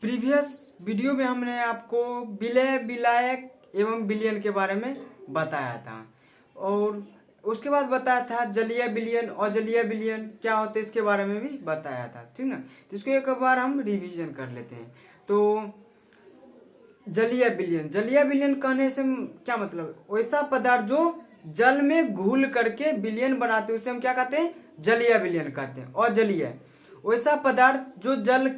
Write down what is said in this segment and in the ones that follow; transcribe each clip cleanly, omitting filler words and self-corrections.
Previous video में हमने आपको विलय विलायक एवं विलयन के बारे में बताया था और उसके बाद बताया था जलीय विलयन और जलीय विलयन क्या होते हैं इसके बारे में भी बताया था, ठीक ना। तो इसको एक बार हम रिवीजन कर लेते हैं। तो जलीय विलयन कहने से क्या मतलब, वैसा पदार्थ जो जल में घुल करके विलयन बनाते हैं उसे हम क्या कहते हैं, जलीय विलयन कहते हैं। और जलीय वैसा पदार्थ जो जल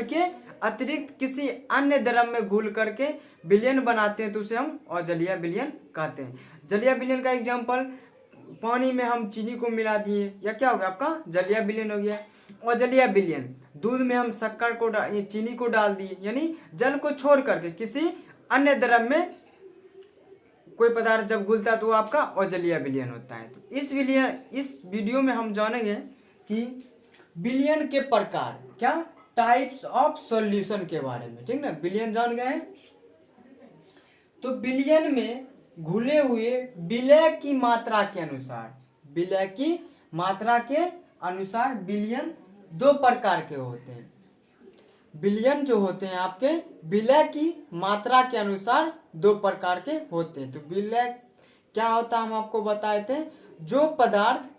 के अतिरिक्त किसी अन्य द्रव में घुल करके विलयन बनाते हैं तो उसे हम अजलीय विलयन कहते हैं। जलीय विलयन का एग्जाम्पल, पानी में हम चीनी को मिला दिए या क्या हो गया आपका जलीय विलयन हो गया। अजलीय विलयन, दूध में हम शक्कर को चीनी को डाल दिए, यानी जल को छोड़ करके किसी अन्य द्रव में कोई पदार्थ जब घुलता है तो वो आपका अजलीय विलयन होता है। तो इस वीडियो में हम जानेंगे कि विलयन के प्रकार, क्या टाइप्स ऑफ सॉल्यूशन के बारे में, ठीक ना। विलयन जान गए हैं। तो विलयन में घुले हुए विलय की मात्रा के अनुसार विलयन दो प्रकार के होते हैं। विलयन जो होते हैं आपके विलय की मात्रा के अनुसार दो प्रकार के होते हैं। तो विलय क्या होता है हम आपको बताए थे, जो पदार्थ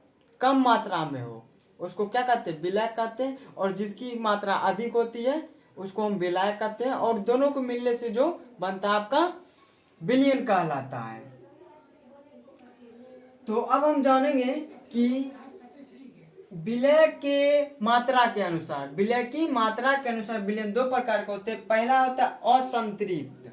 कम मात्रा में हो उसको क्या कहते हैं, विलय कहते हैं, और जिसकी मात्रा अधिक होती है उसको हम विलायक कहते हैं, और दोनों को मिलने से जो बनता है आपका विलयन कहलाता है। तो अब हम जानेंगे कि विलय की मात्रा के अनुसार विलयन दो प्रकार के होते हैं। पहला होता है असंतृप्त,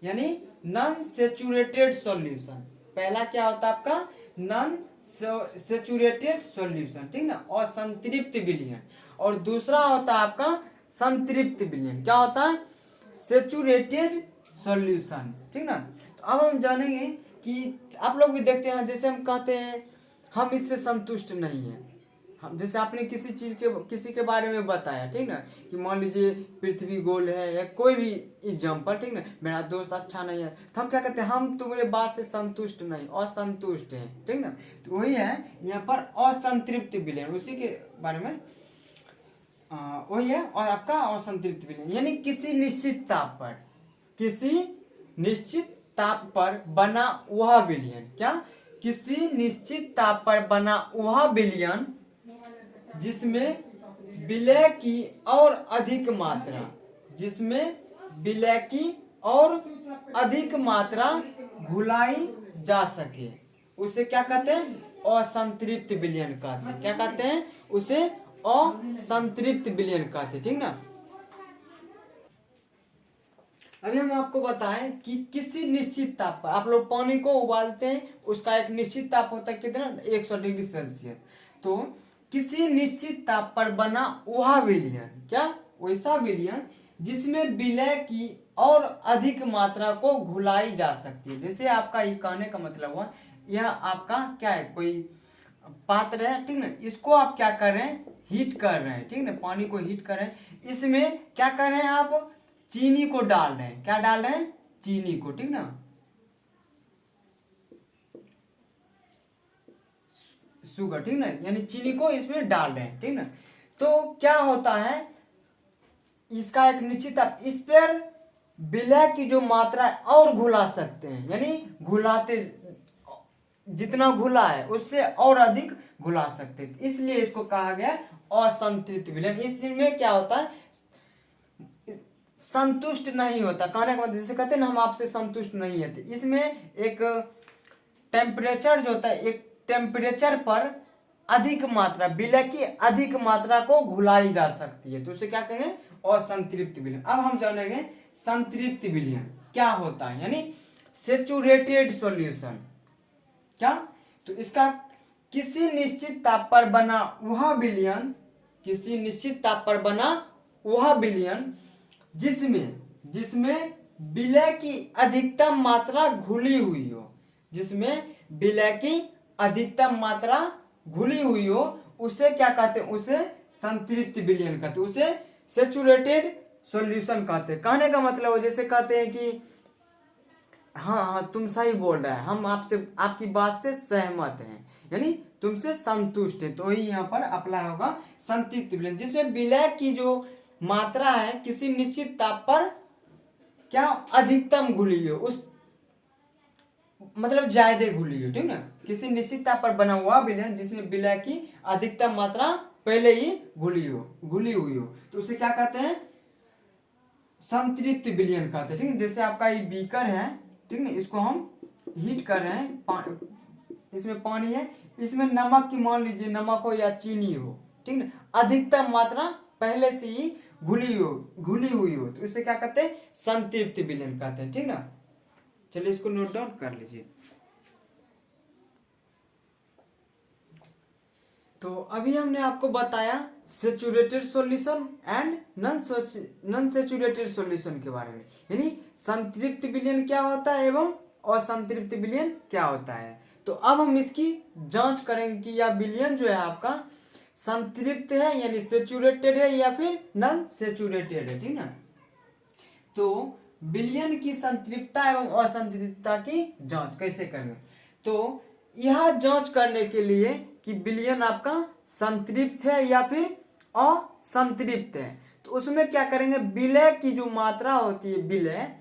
यानी नॉन सेचुरेटेड सॉल्यूशन। पहला क्या होता है आपका नॉन सेचुरेटेड सॉल्यूशन, ठीक ना, असंतृप्त विलयन। और दूसरा होता है आपका संतृप्त विलयन। क्या होता है, सेचुरेटेड सॉल्यूशन, ठीक ना। तो अब हम जानेंगे कि आप लोग भी देखते हैं, जैसे हम कहते हैं हम इससे संतुष्ट नहीं हैं। हम जैसे आपने किसी के बारे में बताया, ठीक ना, कि मान लीजिए पृथ्वी गोल है या कोई भी एग्जांपल, ठीक ना, मेरा दोस्त अच्छा नहीं है तो हम क्या कहते हैं, हम तुम्हारे बात से संतुष्ट नहीं, असंतुष्ट है, ठीक ना। तो वही है यहाँ पर असंतृप्त विलयन, उसी के बारे में वही है। और आपका असंतृप्त विलयन यानी किसी निश्चित ताप पर बना वह विलयन, क्या, किसी निश्चित ताप पर बना वह विलयन जिसमें विलय की और अधिक मात्रा घुलाई जा सके, उसे क्या कहते हैं, असंतृप्त विलयन कहते हैं। क्या कहते हैं, उसे असंतृप्त विलयन कहते हैं, ठीक ना। अभी हम आपको बताएं कि किसी निश्चित ताप पर आप लोग पानी को उबालते हैं, उसका एक निश्चित ताप होता है कितना, 100 डिग्री सेल्सियस। तो किसी निश्चित ताप पर बना वह विलयन, क्या, वैसा विलयन जिसमें विलय की और अधिक मात्रा को घुलाई जा सकती है। जैसे आपका ये कहने का मतलब हुआ, यह आपका क्या है, कोई पात्र है, ठीक ना, इसको आप क्या कर रहे हैं, हीट कर रहे हैं, ठीक ना, पानी को हीट कर रहे हैं। इसमें क्या कर रहे हैं आप, चीनी को डाल रहे हैं। क्या डाल रहे हैं, चीनी को, ठीक ना, शुगर, ठीक ना, यानी चीनी को इसमें डाल रहे हैं, ठीक ना। तो क्या होता है, इसका एक निश्चित इस पर विलय की जो मात्रा है और घुला सकते हैं, यानी घुलाते जितना घुला है उससे और अधिक घुला सकते हैं, इसलिए इसको कहा गया असंतृप्त विलयन। इसमें क्या होता है, संतुष्ट नहीं होता, कहने का मतलब जैसे कहते हैं ना हम आपसे संतुष्ट नहीं है, इसमें एक टेम्परेचर जो होता है, एक टेम्परेचर पर अधिक मात्रा, विलय की अधिक मात्रा को घुलाई जा सकती है, तो उसे क्या कहेंगे, असंतृप्त विलयन। अब हम जानेंगे संतृप्त विलयन क्या होता है, यानी सेचुरेटेड सॉल्यूशन, क्या, तो इसका किसी निश्चित ताप पर बना वह विलयन जिसमें विलय की अधिकतम मात्रा घुली हुई हो, उसे क्या कहते हैं, उसे संतृप्त विलयन कहते हैं, उसे सेचुरेटेड सॉल्यूशन कहते हैं। कहने का मतलब हो, जैसे कहते हैं कि हाँ तुम सही बोल रहे हैं, हम आपकी बात से सहमत हैं, यानी तुमसे संतुष्ट है, तो ही यहाँ पर अप्लाई होगा संतृप्त विलयन, जिसमें विलय की जो मात्रा है किसी निश्चित ताप पर क्या अधिकतम घुली हो, उस मतलब ज्यादा घुली हो, ठीक ना। किसी निश्चित ताप पर बना हुआ विलयन जिसमें विलय की अधिकतम मात्रा पहले ही घुली हुई हो, तो उसे क्या कहते हैं, संतृप्त विलयन कहते हैं, ठीक है। जैसे आपका ये बीकर है, ठीक है, इसको हम हीट कर रहे हैं, इसमें पानी है, इसमें नमक की, मान लीजिए नमक हो या चीनी हो, ठीक ना, अधिकतम मात्रा पहले से ही घुली हुई हो, तो इसे क्या कहते हैं, संतृप्त विलयन कहते हैं, ठीक ना। चलिए इसको नोट डाउन कर लीजिए। तो अभी हमने आपको बताया saturated solution and non saturated solution के बारे में, यानी संतृप्त विलयन क्या होता है एवं असंतृप्त विलयन क्या होता है। तो अब हम इसकी जांच करेंगे कि यह विलयन जो है आपका संतृप्त है यानी सेचुरेटेड है या फिर नॉन सेचुरेटेड है, ठीक ना। तो विलयन की संतृप्तता एवं असंतृप्तता की जांच कैसे करेंगे, तो यह जांच करने के लिए कि विलयन आपका संतृप्त है या फिर असंतृप्त है, तो उसमें क्या करेंगे, विलय की जो मात्रा होती है विलय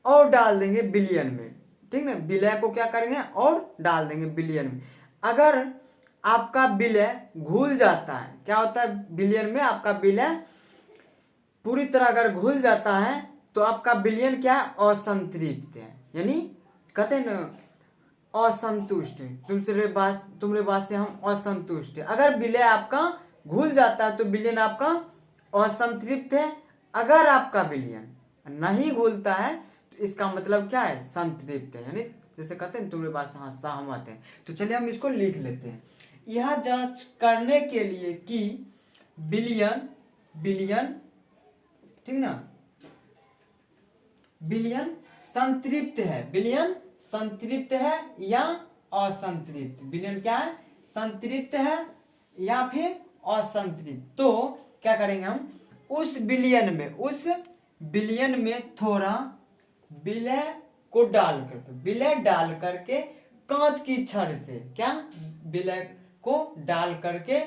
और डाल देंगे विलयन में, ठीक ना। विलय को क्या करेंगे और डाल देंगे विलयन में। अगर आपका विलय घुल जाता है, क्या होता है विलयन में, आपका विलय पूरी तरह अगर घुल जाता है तो आपका विलयन क्या है, असंतृप्त है, यानी कहते हैं ना असंतुष्ट है, तुम्हारे बात से हम असंतुष्ट है। अगर विलय आपका घुल जाता है तो विलयन आपका असंतृप्त है। अगर आपका विलयन नहीं घुलता है तो इसका मतलब क्या है, संतृप्त है, यानी जैसे कहते हैं तुम्हारे बात से हाँ सहमत है। तो चलिए हम इसको लिख लेते हैं। यह जांच करने के लिए कि विलयन ठीक ना, विलयन संतृप्त है, विलयन संतृप्त है या असंतृप्त, विलयन क्या है, संतृप्त है या फिर असंतृप्त। तो क्या करेंगे हम, उस विलयन में थोड़ा विलय को विलय डाल करके कांच की छड़ से, क्या विलय को डाल करके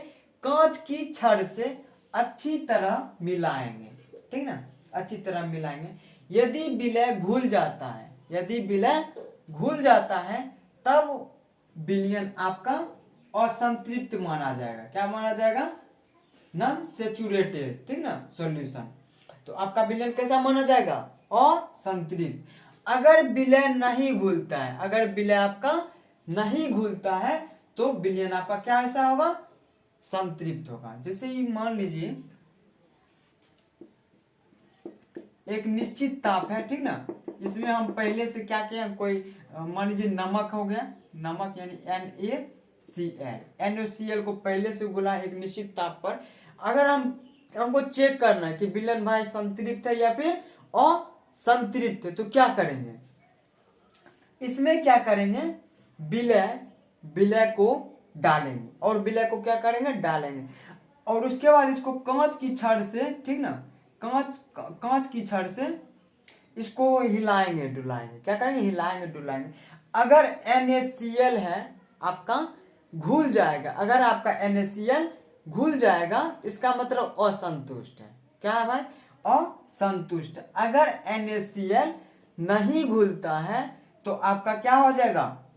कांच की छड़ से अच्छी तरह मिलाएंगे, ठीक ना, अच्छी तरह मिलाएंगे। यदि विलय घुल जाता है तब विलयन आपका असंतृप्त माना जाएगा, क्या माना जाएगा, नॉन सेचुरेटेड, ठीक ना सॉल्यूशन। तो आपका विलयन कैसा माना जाएगा, असंतृप्त। अगर विलय नहीं घुलता है, अगर विलय आपका नहीं घुलता है तो विलयन आपका क्या ऐसा होगा, संतृप्त होगा। जैसे ही मान लीजिए एक निश्चित ताप है, ठीक ना, इसमें हम पहले से क्या किया, कोई मान लीजिए नमक हो गया, नमक यानी NaCl को पहले से घुला एक निश्चित ताप पर। अगर हमको चेक करना है कि विलयन भाई संतृप्त है या फिर असंतृप्त है, तो क्या करेंगे, इसमें क्या करेंगे, विलय को डालेंगे और विलय को क्या करेंगे, डालेंगे, और उसके बाद इसको कांच की छड़ से, ठीक ना, कांच की छड़ से इसको हिलाएंगे डुलाएंगे, क्या करेंगे, हिलाएंगे डुलाएंगे। अगर NaCl है आपका घुल जाएगा, अगर आपका NaCl घुल जाएगा तो इसका मतलब असंतुष्ट है, क्या है भाई, असंतुष्ट। अगर NaCl नहीं घुलता है तो आपका क्या हो जाएगा,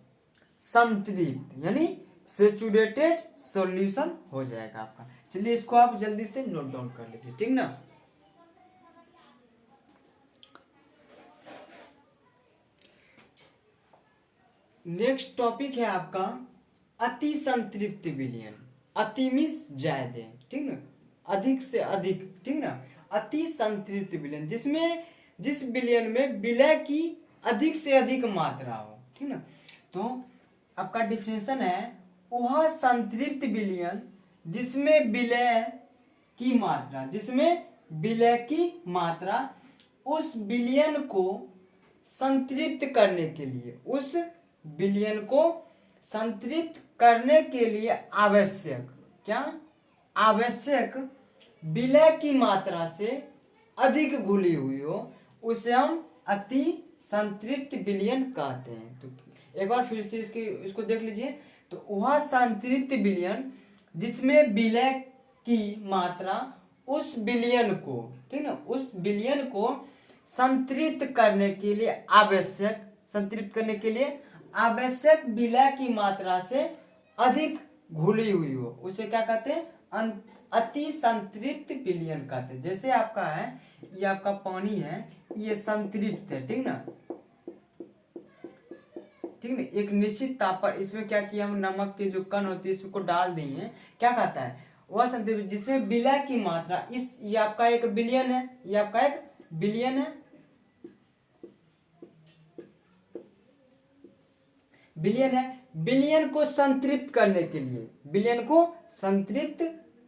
संतृप्त, यानी सेचुरेटेड सॉल्यूशन हो जाएगा आपका। चलिए इसको आप जल्दी से नोट डाउन कर लीजिए, ठीक ना। नेक्स्ट टॉपिक है आपका अति संतृप्त विलयन। अति मीन्स ज्यादा, ठीक ना, अधिक से अधिक, ठीक ना, अति संतृप्त विलयन जिस विलयन में विलय की अधिक से अधिक मात्रा हो, ठीक ना। तो आपका डिफिनेशन है, वह संतृप्त विलयन जिसमें विलय की मात्रा उस विलयन को संतृप्त करने के लिए, उस विलयन को संतृप्त करने के लिए आवश्यक विलय की मात्रा से अधिक घुली हुई हो, उसे हम अति संतृप्त विलयन कहते हैं। तो एक बार फिर से इसको देख लीजिए। तो वह संतृप्त विलयन जिसमें विलय की मात्रा उस विलयन को, ठीक ना, उस विलयन को संतृप्त करने के लिए आवश्यक, संतृप्त करने के लिए आवश्यक विलय की मात्रा से अधिक घुली हुई हो, उसे क्या कहते हैं, अति संतृप्त विलयन कहते हैं। जैसे आपका है, ये आपका पानी है, ये संतृप्त है, ठीक ना, ठीक है, एक निश्चित ताप पर इसमें क्या किया, हम नमक के जो कण होते हैं इसको डाल दिए, क्या कहता है, वह संतृप्त जिसमें विलय की मात्रा, इस ये आपका एक विलयन है, ये आपका एक विलयन है, विलयन है, विलयन को संतृप्त करने के लिए, विलयन को संतृप्त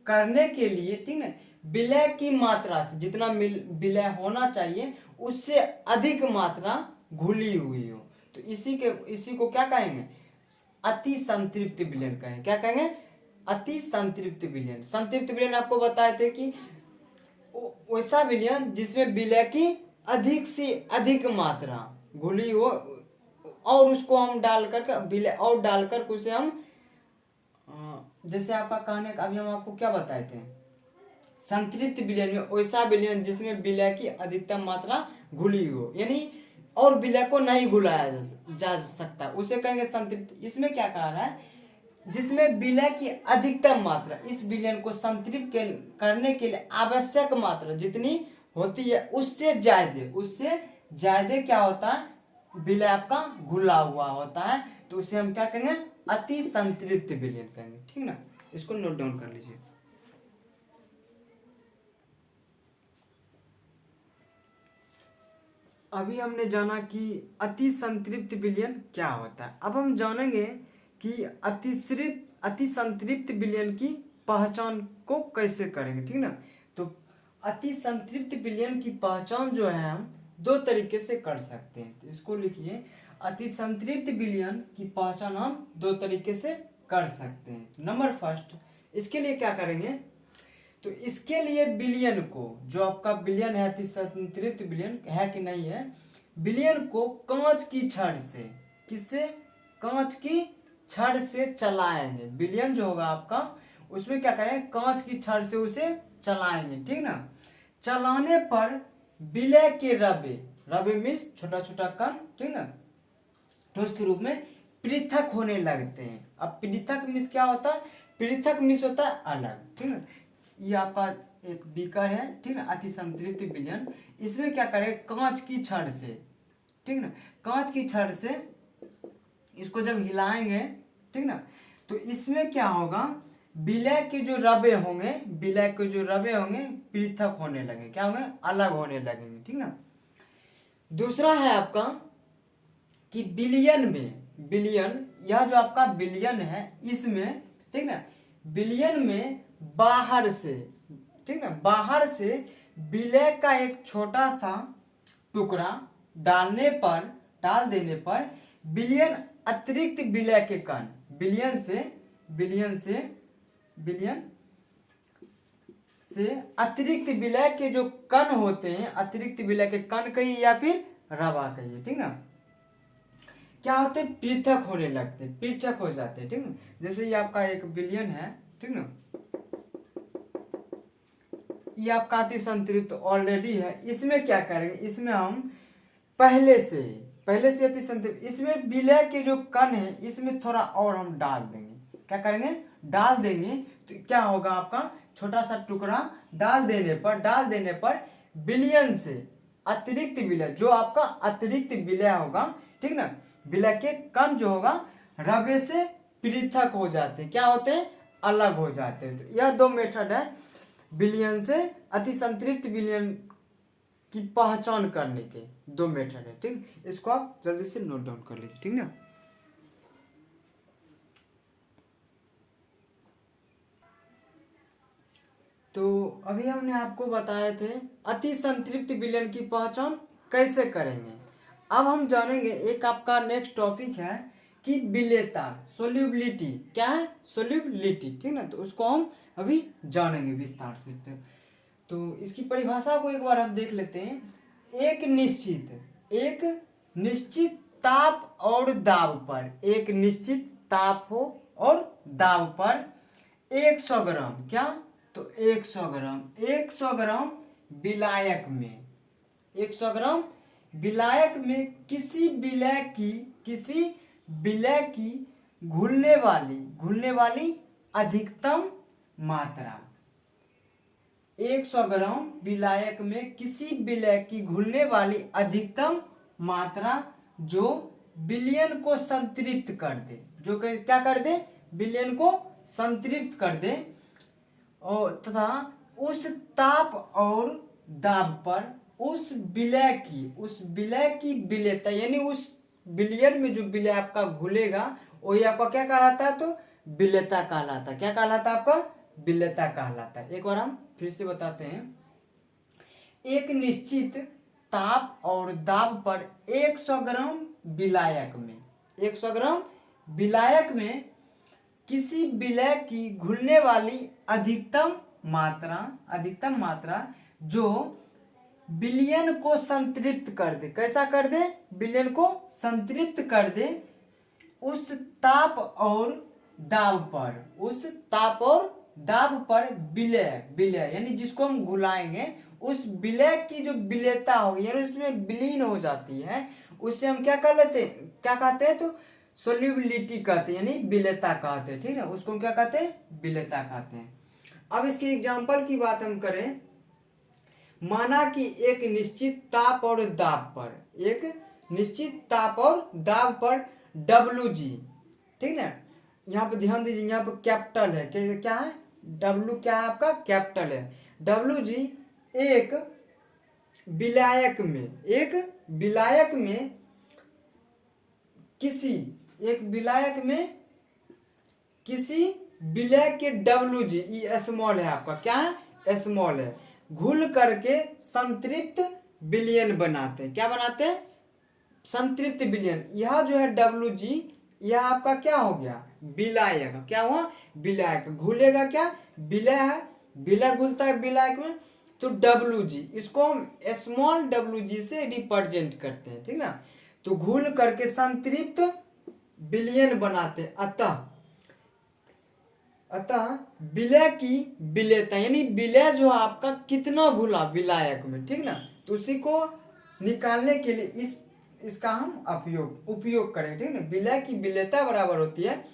करने के लिए, ठीक है, विलय की मात्रा से जितना विलय होना चाहिए उससे अधिक मात्रा घुली हुई हो, तो इसी को क्या कहेंगे, अति संतृप्त विलयन कहेंगे। क्या कहेंगे, अति संतृप्त विलयन। संतृप्त विलयन आपको बताए थे कि वैसा विलयन जिसमें विलय की अधिक से अधिक मात्रा घुली हो, और उसको हम डालकर विलय और डालकर उसे हम, जैसे आपका कहने का अभी हम आपको क्या बताए थे, संतृप्त विलयन में वैसा विलयन जिसमें विलय की अधिकतम मात्रा घुली हो, यानी और विलय को नहीं घुलाया जा सकता, उसे कहेंगे संतृप्त। इसमें क्या कह रहा है, जिसमें विलय की अधिकतम मात्रा, इस विलयन को संतृप्त करने के लिए आवश्यक मात्रा जितनी होती है उससे ज्यादा क्या होता है, विलय आपका घुला हुआ होता है, तो उसे हम क्या कहेंगे, अति संतृप्त विलयन कहेंगे, ठीक ना, इसको नोट डाउन कर लीजिए। अभी हमने जाना कि अति संतृप्त विलयन क्या होता है। अब हम जानेंगे कि अति संतृप्त विलयन की पहचान को कैसे करेंगे, ठीक ना। तो अति संतृप्त विलयन की पहचान जो है हम दो तरीके से कर सकते हैं, तो इसको लिखिए, अति संतृप्त विलयन की पहचान हम दो तरीके से कर सकते हैं। नंबर फर्स्ट, इसके लिए क्या करेंगे, तो इसके लिए विलयन को, जो आपका विलयन है अति संतृप्त विलयन है कि नहीं है, विलयन को कांच की छड़ से, किससे, कांच की छड़ से चलाएंगे। विलयन जो होगा आपका उसमें क्या करेंगे, कांच की छड़ से उसे चलाएंगे, ठीक ना। चलाने पर विलय के रबे मीन्स छोटा छोटा कण, ठीक ना, ठोस के रूप में पृथक होने लगते हैं। अब पृथक मीन्स क्या होता है, पृथक मीन्स होता है अलग, ठीक ना। ये आपका एक बीकर है, ठीक ना, अति संतृप्त विलयन, इसमें क्या करेंगे, कांच की छड़ से, ठीक ना, कांच की छड़ से इसको जब हिलाएंगे, ठीक ना, तो इसमें क्या होगा, विलय के जो रबे होंगे, विलय के जो रबे होंगे पृथक होने लगेंगे, क्या होंगे, अलग होने लगेंगे, ठीक ना। दूसरा है आपका कि विलयन में, विलयन, यह जो आपका विलयन है इसमें, ठीक ना, विलयन में बाहर से, ठीक ना, बाहर से विलय का एक छोटा सा टुकड़ा डाल देने पर विलयन अतिरिक्त विलय के कण, विलयन से अतिरिक्त विलय के जो कण होते हैं, अतिरिक्त विलय के कण कहिए या फिर रवा कहिए, ठीक ना, क्या होते हैं, पृथक होने लगते हैं, पृथक हो जाते हैं, ठीक ना। जैसे ये आपका एक विलयन है, ठीक ना, ये आपका अति संतृप्त ऑलरेडी है, इसमें क्या करेंगे, इसमें हम पहले से अति संतृप्त, इसमें विलय के जो कण है इसमें थोड़ा और हम डाल देंगे, क्या करेंगे, डाल देंगे, तो क्या होगा, आपका छोटा सा टुकड़ा डाल देने पर विलयन से अतिरिक्त विलय, जो आपका अतिरिक्त विलय होगा, ठीक ना, विलय के कण जो होगा रबे से पृथक हो जाते हैं, क्या होते हैं, अलग हो जाते हैं। तो यह दो मेथड है विलयन से अति संतृप्त विलयन की पहचान करने के, दो मेथड है, ठीक, इसको आप जल्दी से नोट डाउन कर लीजिए, ठीक ना। तो अभी हमने आपको बताए थे अति संतृप्त विलयन की पहचान कैसे करेंगे। अब हम जानेंगे एक आपका नेक्स्ट टॉपिक है कि विलेयता, सोल्यूबिलिटी, क्या है, सोल्यूबिलिटी, ठीक ना, तो उसको हम अभी जानेंगे विस्तार से। तो इसकी परिभाषा को एक बार हम देख लेते हैं। एक निश्चित ताप और दाब पर, एक निश्चित ताप हो और दाब पर 100 ग्राम, क्या, तो 100 ग्राम, 100 ग्राम विलायक में, 100 ग्राम विलायक में किसी विलय की घुलने वाली अधिकतम मात्रा, 100 ग्राम विलायक में किसी विलय की घुलने वाली अधिकतम मात्रा जो विलयन को संतृप्त कर दे, जो क्या कर दे, विलयन को संतृप्त कर दे, और तथा उस ताप और दाब पर उस विलय की विलेयता, यानी उस विलयन में जो विलय आपका घुलेगा वही आपका क्या कहलाता है, तो विलेयता कहलाता है। क्या कहलाता है आपका, विलेयता कहलाता है। एक बार हम फिर से बताते हैं। एक निश्चित ताप और दाब पर 100 ग्राम विलायक में, 100 ग्राम विलायक में किसी विलय की घुलने वाली अधिकतम मात्रा जो विलयन को संतृप्त कर दे, कैसा कर दे, विलयन को संतृप्त कर दे, उस ताप और दाब पर विलय यानी जिसको हम घुलाएंगे उस विलय की जो विलेयता होगी, यानी उसमें विलीन हो जाती है, उससे हम क्या कर लेते हैं, क्या कहते हैं, तो सोल्यूबिलिटी कहते हैं, यानी विलेयता कहते हैं। ठीक है, उसको हम क्या कहते हैं, विलेयता कहते हैं। अब इसके एग्जाम्पल की बात हम करें, माना कि एक निश्चित ताप और दाब पर WG, ठीक है, यहाँ पे ध्यान दीजिए, यहाँ पे कैपिटल है, क्या है, W क्या है आपका, कैपिटल है, WG एक विलायक में किसी विलय के WG, ये स्मॉल है आपका, क्या है, स्मॉल है, घुल करके संतृप्त विलयन बनाते हैं। क्या बनाते हैं, संतृप्त विलयन। यह जो है WG, यह आपका क्या हो गया, विलायक। क्या हुआ, विलायक। घुलेगा क्या, विलय है, विलय घुलता है विलायक में, तो WG, इसको हम स्मॉल WG से रिप्रेजेंट करते हैं। ठीक ना, तो घुल करके संतृप्त विलयन बनाते हैं। अतः विलय की विलेयता, यानी विलय जो आपका कितना घुला विलायक में, ठीक ना, तो उसी को निकालने के लिए इसका हम उपयोग करें। ठीक है, विलय की विलेयता बराबर होती है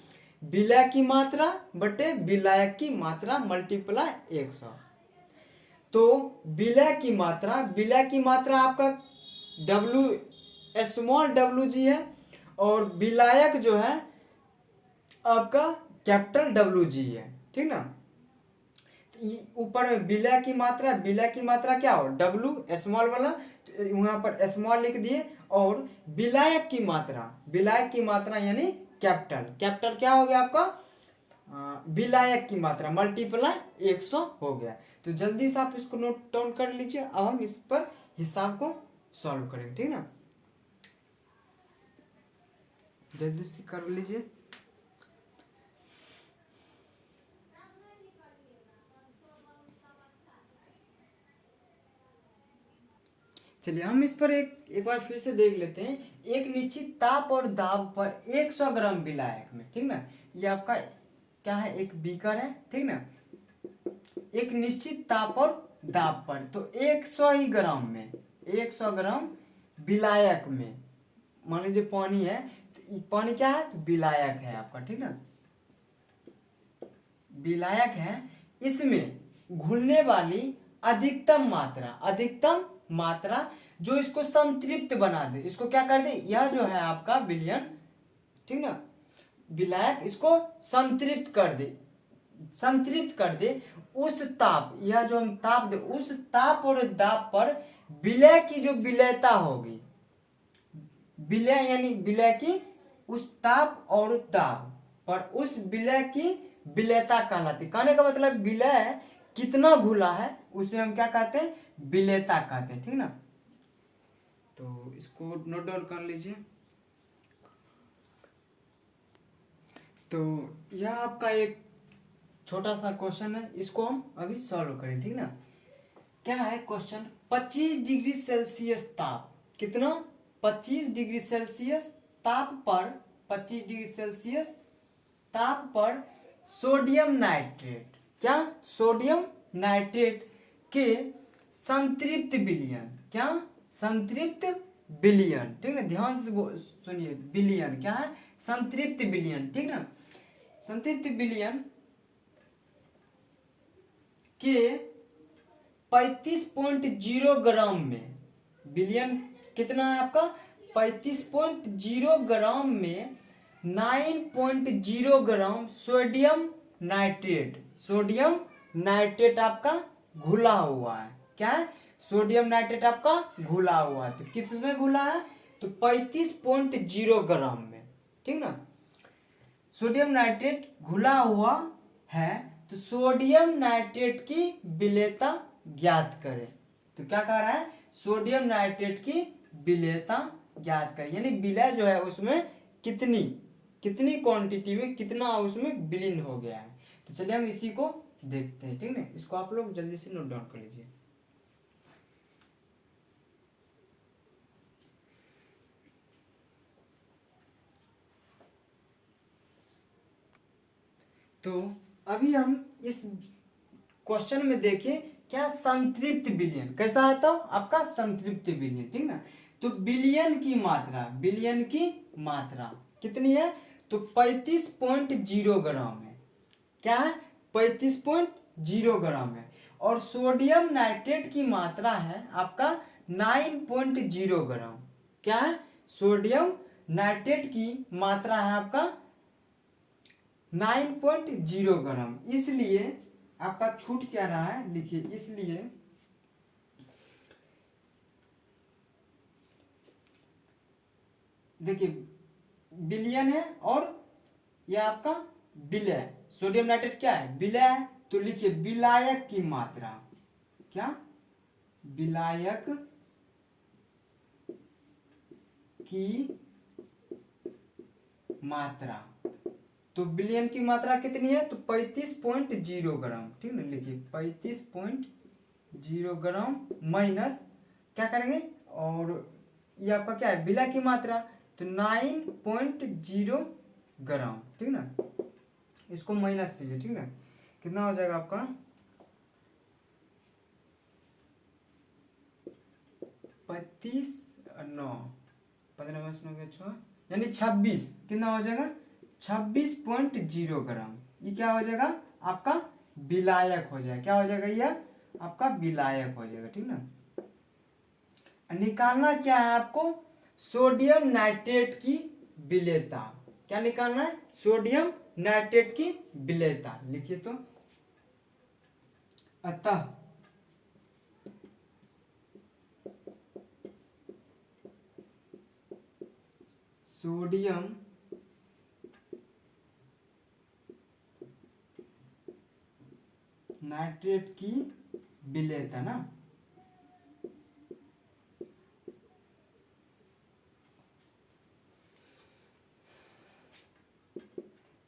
विलय की मात्रा बटे विलायक की मात्रा मल्टीप्लाई 100। तो विलय की मात्रा आपका स्मॉल WG है, और विलायक जो है आपका कैपिटल WG है। ठीक ना, ऊपर में विलय की मात्रा क्या हो, W स्मॉल वाला, तो वहां पर स्मॉल लिख दिए, और विलायक की मात्रा यानी कैपिटल क्या हो गया आपका, विलायक की मात्रा मल्टीप्लाई 100 हो गया। तो जल्दी से आप इसको नोट डाउन कर लीजिए। अब हम इस पर हिसाब को सॉल्व करेंगे। ठीक ना, जल्दी से कर लीजिए। चलिए हम इस पर एक बार फिर से देख लेते हैं। एक निश्चित ताप और दाब पर 100 ग्राम विलायक में, ठीक ना, ये आपका क्या है, एक बीकर है। ठीक ना, एक निश्चित ताप और दाब पर, तो 100 ही ग्राम में, 100 ग्राम विलायक में, मान लीजिए पानी है, तो पानी क्या है, तो विलायक है आपका। ठीक ना, विलायक है, इसमें घुलने वाली अधिकतम मात्रा जो इसको संतृप्त बना दे, इसको क्या कर दे, यह जो है आपका विलयन, ठीक ना, विलायक इसको संतृप्त कर दे उस ताप, यह जो हम ताप दे, उस ताप और दाब पर विलय की जो विलेयता होगी, विलय यानी विलय की उस ताप और दाब पर उस विलय की विलेयता कहलाती। कहने का मतलब विलय कितना घुला है उसे हम क्या कहते हैं, विलेयता कहते हैं। ठीक ना, तो इसको नोट डाउन कर लीजिए। तो यह आपका एक छोटा सा क्वेश्चन है, इसको हम अभी सॉल्व करें। ठीक ना, क्या है क्वेश्चन, 25 डिग्री सेल्सियस ताप, कितना, 25 डिग्री सेल्सियस ताप पर, 25 डिग्री सेल्सियस ताप पर सोडियम नाइट्रेट, क्या, सोडियम नाइट्रेट के संतृप्त विलयन, क्या, संतृप्त विलयन, ठीक ना, ध्यान से सुनिए, विलयन क्या है, संतृप्त विलयन, ठीक ना, संतृप्त विलयन के 35.0 ग्राम में, विलयन कितना है आपका, 35.0 ग्राम में 9.0 gram sodium nitrate, sodium nitrate आपका घुला हुआ है, क्या है, सोडियम नाइट्रेट आपका घुला हुआ है, तो किस में घुला है, तो 35.0 ग्राम में, ठीक ना, सोडियम नाइट्रेट घुला हुआ है, तो सोडियम नाइट्रेट की विलेयता ज्ञात करें, तो क्या कह रहा है, सोडियम नाइट्रेट की विलेयता ज्ञात करें, यानी विलय जो है उसमें कितनी कितनी क्वांटिटी में कितना उसमें विलीन हो गया है, तो चलिए हम इसी को देखते हैं, ठीक है, इसको आप लोग जल्दी से नोट डाउन कर लीजिए। तो अभी हम इस क्वेश्चन में देखें क्या, संतृप्त विलयन कैसा है, तो आपका संतृप्त विलयन, ठीक ना, तो विलयन की मात्रा, विलयन की मात्रा कितनी है, तो 35.0 ग्राम है, क्या है, 35.0 ग्राम है, और सोडियम नाइट्रेट की मात्रा है आपका 9.0 ग्राम, क्या है, सोडियम नाइट्रेट की मात्रा है आपका 9.0 ग्राम, इसलिए आपका छूट क्या रहा है, लिखिए, इसलिए देखिए विलयन है और यह आपका विलय, सोडियम नाइट्रेट क्या है, विलय है, तो लिखिए विलायक की मात्रा, क्या, विलायक की मात्रा, तो विलयन की मात्रा कितनी है, तो 35.0 ग्राम, ठीक ना, लिखिए 35.0 ग्राम माइनस क्या करेंगे, और ये आपका क्या है, विलय की मात्रा, तो 9.0 ग्राम, ठीक ना, इसको माइनस कीजिए, ठीक ना, कितना हो जाएगा आपका 35 9 15 6 यानी 26, कितना हो जाएगा 26.0 ग्राम, ये क्या हो जाएगा आपका विलायक हो जाएगा, क्या हो जाएगा, यह आपका विलायक हो जाएगा, ठीक ना, निकालना क्या है आपको, सोडियम नाइट्रेट की विलेयता, क्या निकालना है, सोडियम नाइट्रेट की विलेयता, लिखिए तो, अतः सोडियम नाइट्रेट की विलेयता ना,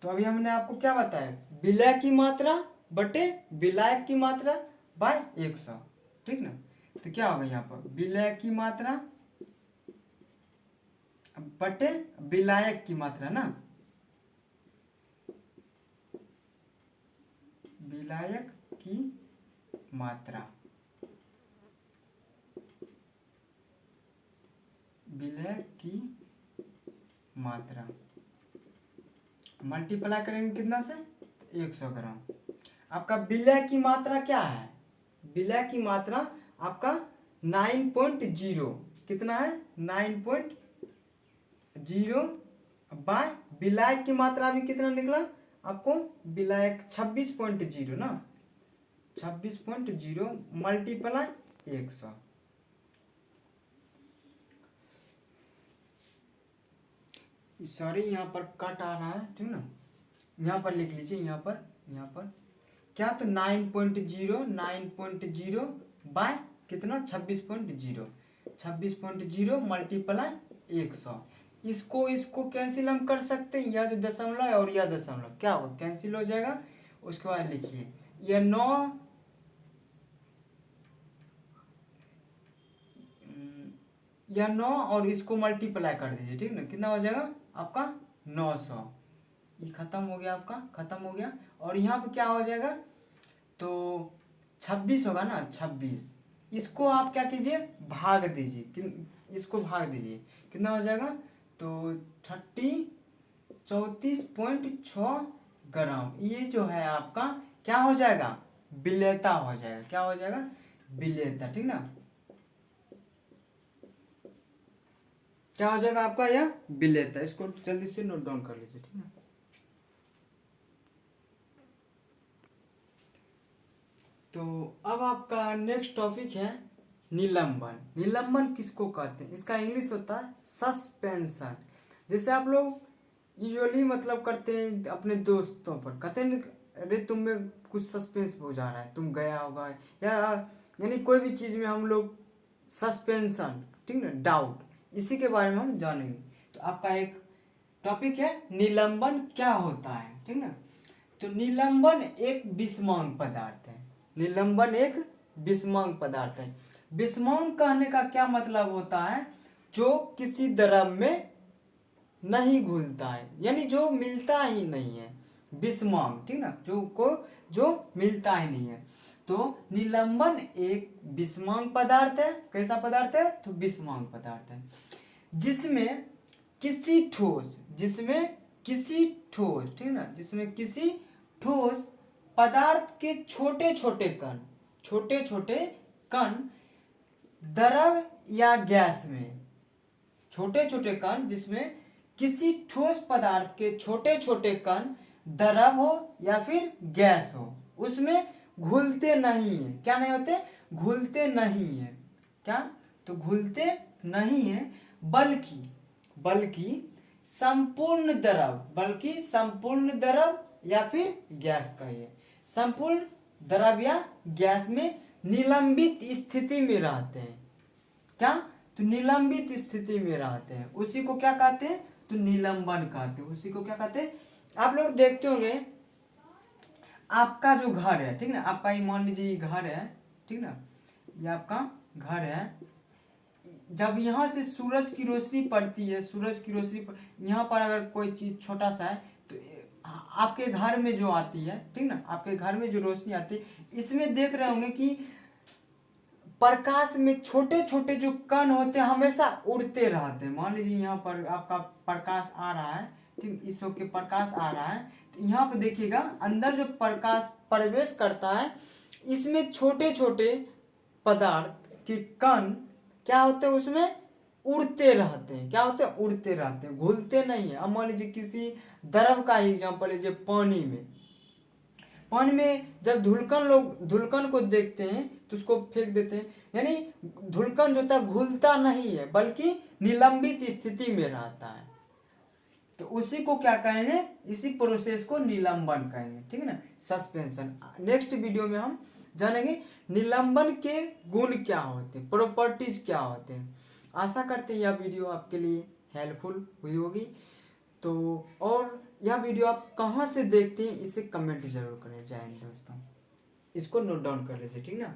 तो अभी हमने आपको क्या बताया, विलय की मात्रा बटे विलायक की मात्रा बाय 100, ठीक ना, तो क्या होगा यहाँ पर, विलय की मात्रा बटे विलायक की मात्रा ना, विलायक की मात्रा, विलय की मात्रा मल्टीप्लाई करेंगे कितना से, 100 ग्राम, आपका विलय की मात्रा क्या है, विलय की मात्रा आपका 9.0 कितना है, 9.0 बाय विलायक की मात्रा अभी कितना निकला आपको, विलायक 26.0 ना, 26.0 मल्टीप्लाई 100, सॉरी यहाँ पर कट आ रहा है, ठीक ना, यहाँ पर लिख लीजिए, यहाँ पर क्या, तो 9.0 बाय कितना 26.0 मल्टीप्लाई 100, इसको कैंसिल हम कर सकते हैं, यह जो दशमलव है और यह दशमलव क्या होगा, कैंसिल हो जाएगा, उसके बाद लिखिए यह 9 या 9 और इसको मल्टीप्लाई कर दीजिए, ठीक ना, कितना हो जाएगा आपका 900, ये खत्म हो गया, आपका खत्म हो गया, और यहाँ पे क्या हो जाएगा तो 26 होगा ना, 26। इसको आप क्या कीजिए, भाग दीजिए, इसको भाग दीजिए, कितना हो जाएगा, तो 34.6 ग्राम। ये जो है आपका क्या हो जाएगा, विलेयता हो जाएगा। क्या हो जाएगा, विलेयता, ठीक ना। क्या हो जाएगा आपका यह विलेयता। इसको जल्दी से नोट डाउन कर लीजिए, ठीक ना। तो अब आपका नेक्स्ट टॉपिक है निलंबन। निलंबन किसको कहते हैं, इसका इंग्लिश होता है सस्पेंशन। जैसे आप लोग यूजुअली मतलब करते हैं अपने दोस्तों पर, कहते हैं अरे तुम में कुछ सस्पेंस हो जा रहा है, तुम गया होगा, या यानी कोई भी चीज़ में हम लोग सस्पेंशन, ठीक ना, डाउट, इसी के बारे में हम जानेंगे। तो आपका एक टॉपिक है निलंबन क्या होता है, ठीक ना। तो निलंबन एक विषमांग पदार्थ है। निलंबन एक विषमांग पदार्थ है। विषमांग कहने का क्या मतलब होता है, जो किसी द्रव में नहीं घुलता है, यानी जो मिलता ही नहीं है, विषमांग, ठीक ना, जो मिलता ही नहीं है। तो निलंबन एक विषमांग पदार्थ है। कैसा पदार्थ है, तो विषमांग पदार्थ है, जिसमें किसी ठोस ठीक ना, जिसमें किसी ठोस पदार्थ के छोटे छोटे कण द्रव या गैस में, छोटे छोटे कण जिसमें किसी ठोस पदार्थ के छोटे छोटे कण द्रव हो या फिर गैस हो, उसमें घुलते नहीं है। क्या नहीं होते, घुलते नहीं है। क्या, तो घुलते नहीं है, बल्कि संपूर्ण द्रव या फिर गैस कहिए, संपूर्ण द्रव या गैस में निलंबित स्थिति में रहते हैं। क्या, तो निलंबित स्थिति में रहते हैं, उसी को क्या कहते हैं, तो निलंबन कहते हैं। उसी को क्या कहते हैं, आप लोग देखते होंगे आपका जो घर है, ठीक ना, आपका ही मान लीजिए घर है, ठीक ना, ये आपका घर है। जब यहाँ से सूरज की रोशनी पड़ती है, यहाँ पर अगर कोई चीज छोटा सा है तो आपके घर में जो आती है, ठीक ना, आपके घर में जो रोशनी आती है, इसमें देख रहे होंगे कि प्रकाश में छोटे छोटे जो कण होते हैं हमेशा उड़ते रहते हैं। मान लीजिए यहाँ पर आपका प्रकाश आ रहा है, ठीक, इस के प्रकाश आ रहा है, तो यहाँ पर देखिएगा अंदर जो प्रकाश प्रवेश करता है, इसमें छोटे छोटे पदार्थ के कण क्या होते हैं, उसमें उड़ते रहते हैं। क्या होते हैं, उड़ते रहते हैं, घुलते नहीं है। अब मान लीजिए किसी द्रव का ही एग्जाम्पल लीजिए, पानी में जब धुलकन को देखते हैं तो उसको फेंक देते हैं, यानी धुलकन जो था घुलता नहीं है, बल्कि निलंबित स्थिति में रहता है। तो उसी को क्या कहेंगे, इसी प्रोसेस को निलंबन कहेंगे, ठीक है ना, सस्पेंशन। नेक्स्ट वीडियो में हम जानेंगे निलंबन के गुण क्या होते हैं, प्रॉपर्टीज क्या होते हैं। आशा करते हैं यह वीडियो आपके लिए हेल्पफुल हुई होगी। तो और यह वीडियो आप कहाँ से देखते हैं इसे कमेंट जरूर करें। जय हिंद दोस्तों, इसको नोट डाउन कर लीजिए, ठीक ना।